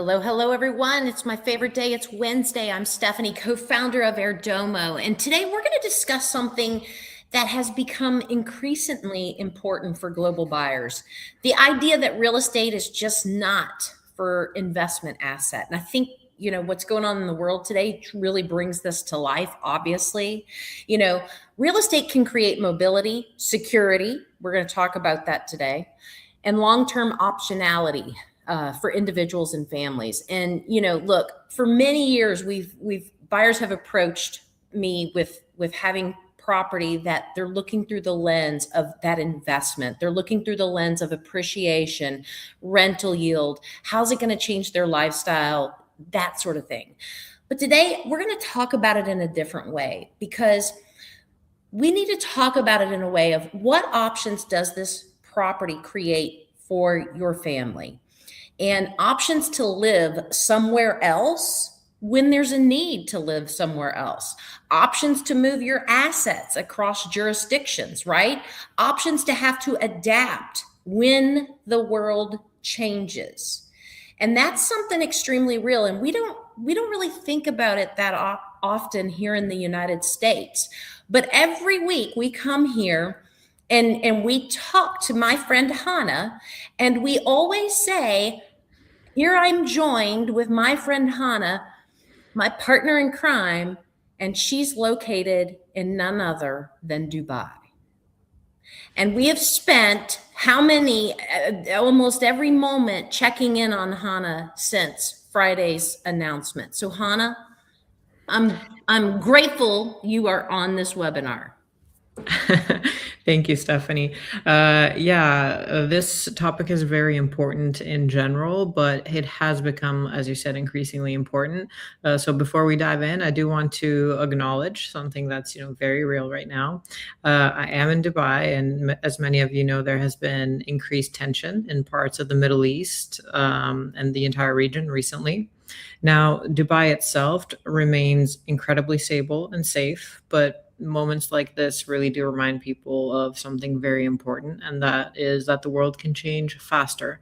Hello, everyone. It's my favorite day. It's Wednesday. I'm Stephanie, co-founder of Airdomo. And today we're going to discuss something that has become increasingly important for global buyers. The idea that real estate is just not for investment asset. And I think, what's going on in the world today really brings this to life, obviously. Real estate can create mobility, security. We're going to talk about that today, and long-term optionality for individuals and families. And look, for many years, buyers have approached me with having property that they're looking through the lens of that investment. They're looking through the lens of appreciation, rental yield. How's it going to change their lifestyle? That sort of thing. But today we're going to talk about it in a different way, because we need to talk about it in a way of what options does this property create for your family, and options to live somewhere else when there's a need to live somewhere else, options to move your assets across jurisdictions, right? Options to have to adapt when the world changes. And that's something extremely real. And we don't really think about it that often here in the United States. But every week we come here and we talk to my friend Hannah, and we always say, here I'm joined with my friend Hannah, my partner in crime, and she's located in none other than Dubai. And we have spent almost every moment checking in on Hannah since Friday's announcement. So Hannah, I'm grateful you are on this webinar. Thank you, Stephanie. This topic is very important in general, but it has become, as you said, increasingly important. So before we dive in, I do want to acknowledge something that's very real right now. I am in Dubai, and as many of you know, there has been increased tension in parts of the Middle East and the entire region recently. Now, Dubai itself remains incredibly stable and safe, but moments like this really do remind people of something very important, and that is that the world can change faster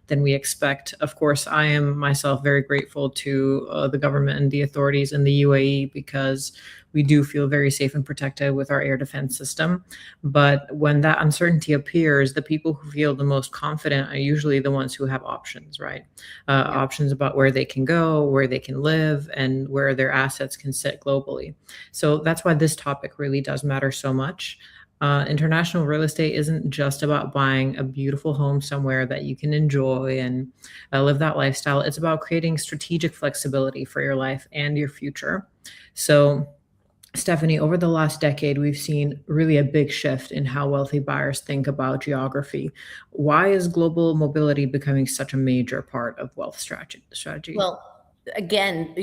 than we expect. Of course, I am myself very grateful to the government and the authorities in the UAE, because we do feel very safe and protected with our air defense system. But when that uncertainty appears, the people who feel the most confident are usually the ones who have options, right? Options about where they can go, where they can live, and where their assets can sit globally. So that's why this topic really does matter so much. International real estate isn't just about buying a beautiful home somewhere that you can enjoy and live that lifestyle. It's about creating strategic flexibility for your life and your future. So, Stephanie, over the last decade, we've seen really a big shift in how wealthy buyers think about geography. Why is global mobility becoming such a major part of wealth strategy? Well, again,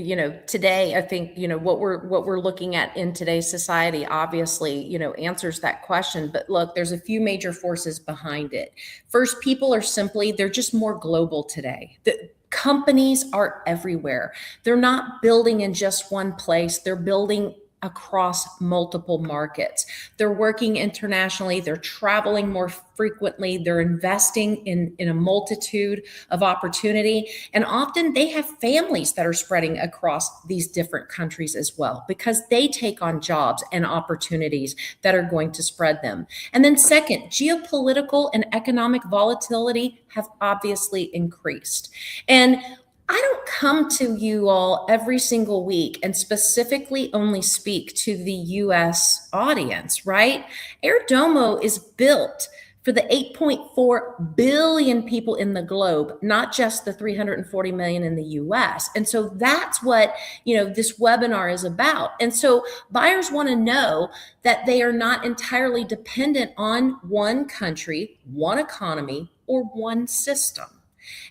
today, I think, what we're looking at in today's society, obviously, answers that question. But look, there's a few major forces behind it. First, they're just more global today. The companies are everywhere. They're not building in just one place. They're building across multiple markets. They're working internationally. They're traveling more frequently. They're investing in a multitude of opportunity. And often they have families that are spreading across these different countries as well, because they take on jobs and opportunities that are going to spread them. And then second, geopolitical and economic volatility have obviously increased. And I don't come to you all every single week and specifically only speak to the US audience, right? Airdomo is built for the 8.4 billion people in the globe, not just the 340 million in the US. And so that's what, this webinar is about. And so buyers want to know that they are not entirely dependent on one country, one economy, or one system.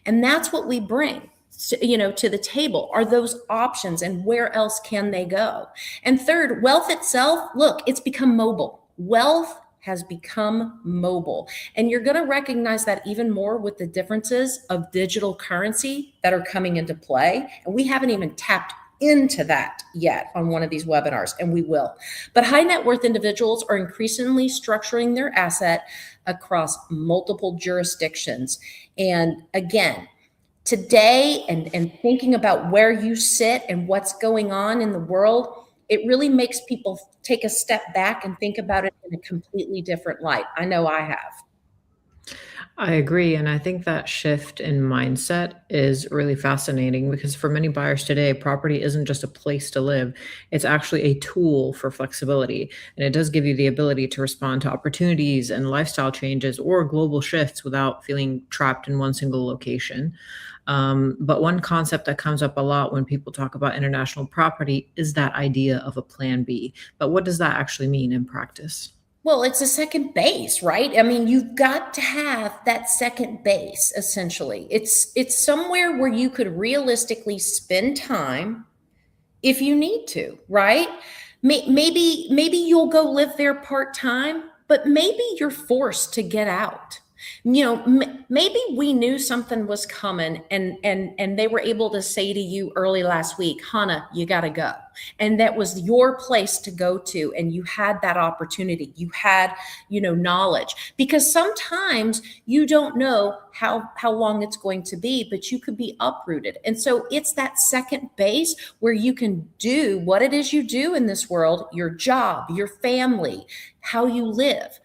And that's what we bring to the table, are those options, and where else can they go? And third, wealth itself, look, it's become mobile. Wealth has become mobile. And you're going to recognize that even more with the differences of digital currency that are coming into play. And we haven't even tapped into that yet on one of these webinars, and we will. But high net worth individuals are increasingly structuring their asset across multiple jurisdictions. And again, today, and thinking about where you sit and what's going on in the world, it really makes people take a step back and think about it in a completely different light. I know I have. I agree. And I think that shift in mindset is really fascinating because for many buyers today, property isn't just a place to live, it's actually a tool for flexibility. And it does give you the ability to respond to opportunities and lifestyle changes or global shifts without feeling trapped in one single location. But one concept that comes up a lot when people talk about international property is that idea of a plan B. But what does that actually mean in practice? Well, it's a second base, right? I mean, you've got to have that second base essentially. It's somewhere where you could realistically spend time if you need to, right? Maybe you'll go live there part-time, but maybe you're forced to get out. Maybe we knew something was coming, and they were able to say to you early last week, Hannah, you got to go. And that was your place to go to, and you had that opportunity. You had, knowledge, because sometimes you don't know how long it's going to be, but you could be uprooted. And so it's that second base where you can do what it is you do in this world, your job, your family, how you live,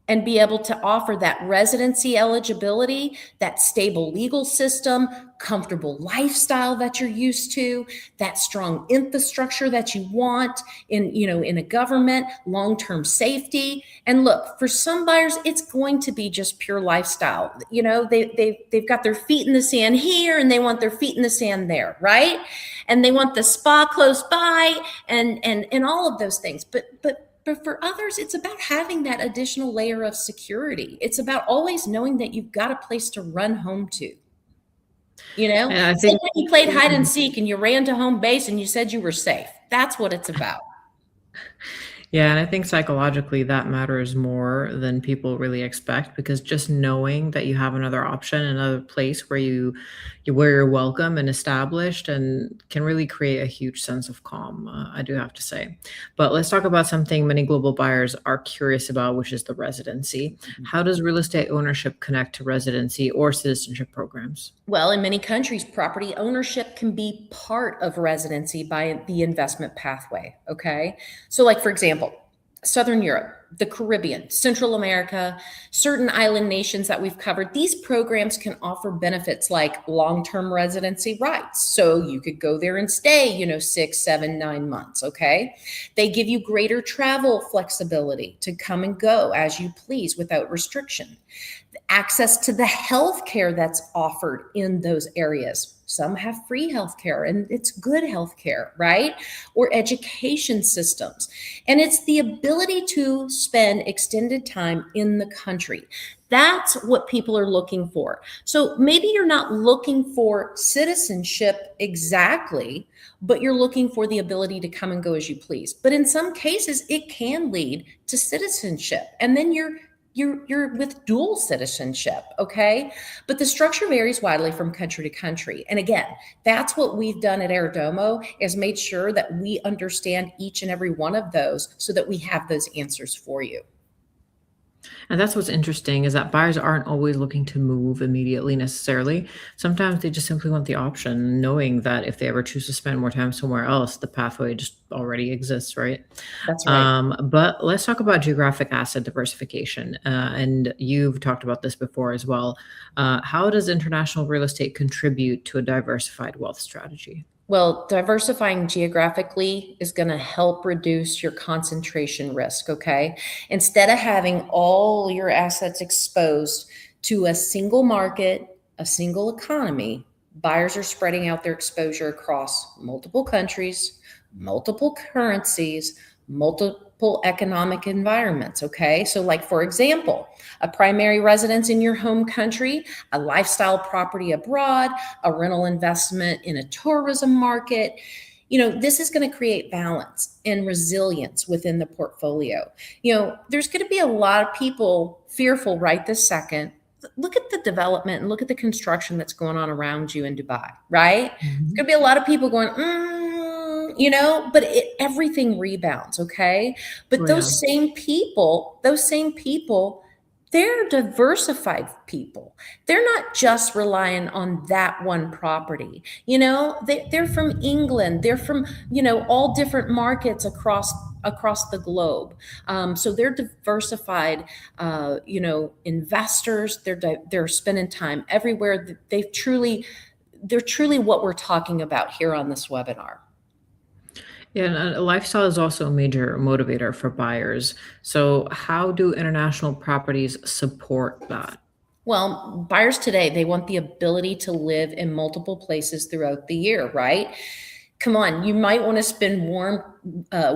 and be able to offer that residency eligibility, that stable legal system, comfortable lifestyle that you're used to, that strong infrastructure that you want in a government, long-term safety. And look, for some buyers, it's going to be just pure lifestyle. They've got their feet in the sand here, and they want their feet in the sand there, right? And they want the spa close by, and all of those things. But for others, it's about having that additional layer of security. It's about always knowing that you've got a place to run home to. And I It's like think when you played hide and seek and you ran to home base and you said you were safe. That's what it's about. Yeah, and I think psychologically that matters more than people really expect because just knowing that you have another option, another place where you're welcome and established and can really create a huge sense of calm, I do have to say. But let's talk about something many global buyers are curious about, which is the residency. How does real estate ownership connect to residency or citizenship programs? Well, in many countries, property ownership can be part of residency by the investment pathway. Okay. So, like, for example, Southern Europe, the Caribbean, Central America, certain island nations that we've covered, these programs can offer benefits like long-term residency rights. So you could go there and stay, 6, 7, 9 months. Okay. They give you greater travel flexibility to come and go as you please without restriction. Access to the health care that's offered in those areas. Some have free health care, and it's good health care, right? Or education systems. And it's the ability to spend extended time in the country. That's what people are looking for. So maybe you're not looking for citizenship exactly, but you're looking for the ability to come and go as you please. But in some cases, it can lead to citizenship. And then you're with dual citizenship, okay? But the structure varies widely from country to country. And again, that's what we've done at Airdomo, is made sure that we understand each and every one of those so that we have those answers for you. And that's what's interesting is that buyers aren't always looking to move immediately necessarily. Sometimes they just simply want the option, knowing that if they ever choose to spend more time somewhere else, the pathway just already exists, right? That's right. But let's talk about geographic asset diversification. And you've talked about this before as well. How does international real estate contribute to a diversified wealth strategy? Well, diversifying geographically is going to help reduce your concentration risk, okay? Instead of having all your assets exposed to a single market, a single economy, buyers are spreading out their exposure across multiple countries, multiple currencies, multiple multiple economic environments. Okay. So, like, for example, a primary residence in your home country, a lifestyle property abroad, a rental investment in a tourism market. This is going to create balance and resilience within the portfolio. There's going to be a lot of people fearful right this second. Look at the development and look at the construction that's going on around you in Dubai, right? There's Mhm. going to be a lot of people going, but everything rebounds, okay? But Oh, yeah. those same people, they're diversified people. They're not just relying on that one property. They're from England. They're from all different markets across the globe. So they're diversified. Investors. They're spending time everywhere. They're truly what we're talking about here on this webinar. Yeah, and lifestyle is also a major motivator for buyers. So, how do international properties support that? Well, buyers today, they want the ability to live in multiple places throughout the year, right? Come on, you might want to spend warm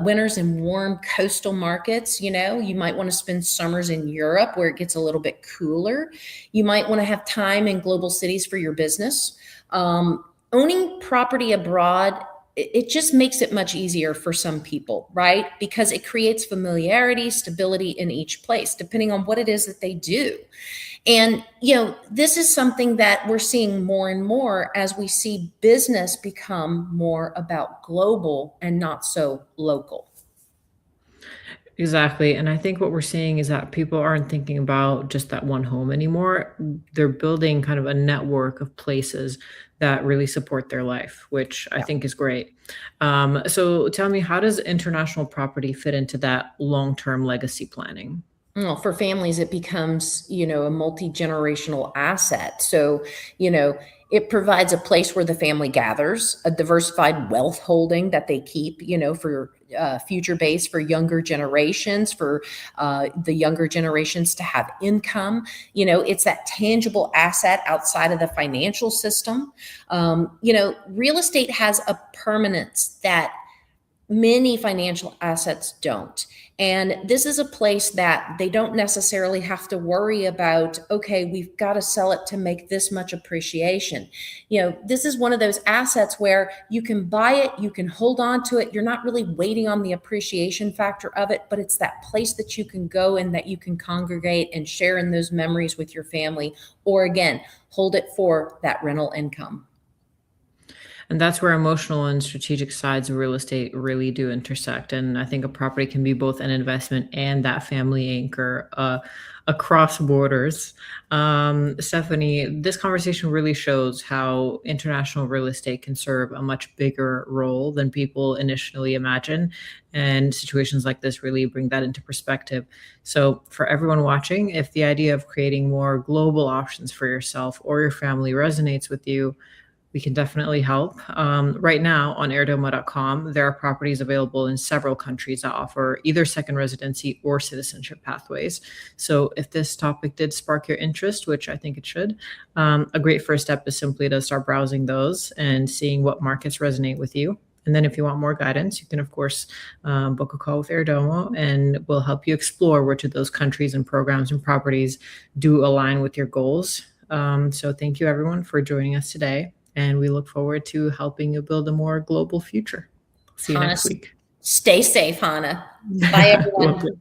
winters in warm coastal markets. You might want to spend summers in Europe where it gets a little bit cooler. You might want to have time in global cities for your business. Owning property abroad, it just makes it much easier for some people, right? Because it creates familiarity, stability in each place, depending on what it is that they do. And, this is something that we're seeing more and more as we see business become more about global and not so local. Exactly. And I think what we're seeing is that people aren't thinking about just that one home anymore. They're building kind of a network of places that really support their life, which I Yeah. think is great. So tell me, how does international property fit into that long-term legacy planning? Well, for families, it becomes, a multi-generational asset. So, you know, it provides a place where the family gathers, a diversified wealth holding that they keep, for future base for younger generations, for the younger generations to have income. It's that tangible asset outside of the financial system. Real estate has a permanence that many financial assets don't. And this is a place that they don't necessarily have to worry about, okay, we've got to sell it to make this much appreciation. This is one of those assets where you can buy it, you can hold on to it. You're not really waiting on the appreciation factor of it, but it's that place that you can go and that you can congregate and share in those memories with your family, or again, hold it for that rental income. And that's where emotional and strategic sides of real estate really do intersect. And I think a property can be both an investment and that family anchor across borders. Stephanie, this conversation really shows how international real estate can serve a much bigger role than people initially imagine. And situations like this really bring that into perspective. So, for everyone watching, if the idea of creating more global options for yourself or your family resonates with you, we can definitely help. Right now on airdomo.com, there are properties available in several countries that offer either second residency or citizenship pathways. So if this topic did spark your interest, which I think it should, a great first step is simply to start browsing those and seeing what markets resonate with you. And then if you want more guidance, you can, of course, book a call with Airdomo and we'll help you explore which of those countries and programs and properties do align with your goals. So thank you, everyone, for joining us today. And we look forward to helping you build a more global future. See you Hannah, next week. stay safe, Hannah. Bye, Will everyone. do.